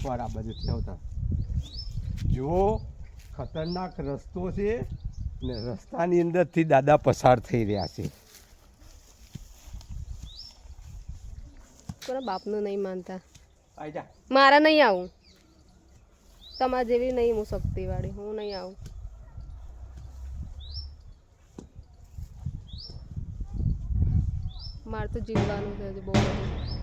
એકવાર આ બાજુથી આવતા જુઓ ખતરનાક રસ્તો છે ને રસ્તાની અંદરથી દાદા પસાર થઈ રહ્યા છે. કોના બાપનું નહીં માનતા. આઈ જા. મારા નહીં આવું. તમારા જેવી નહીં હું શક્તિવાળી. હું નહીં આવું. મારે તો જીવવાનું છે બહુ બધું.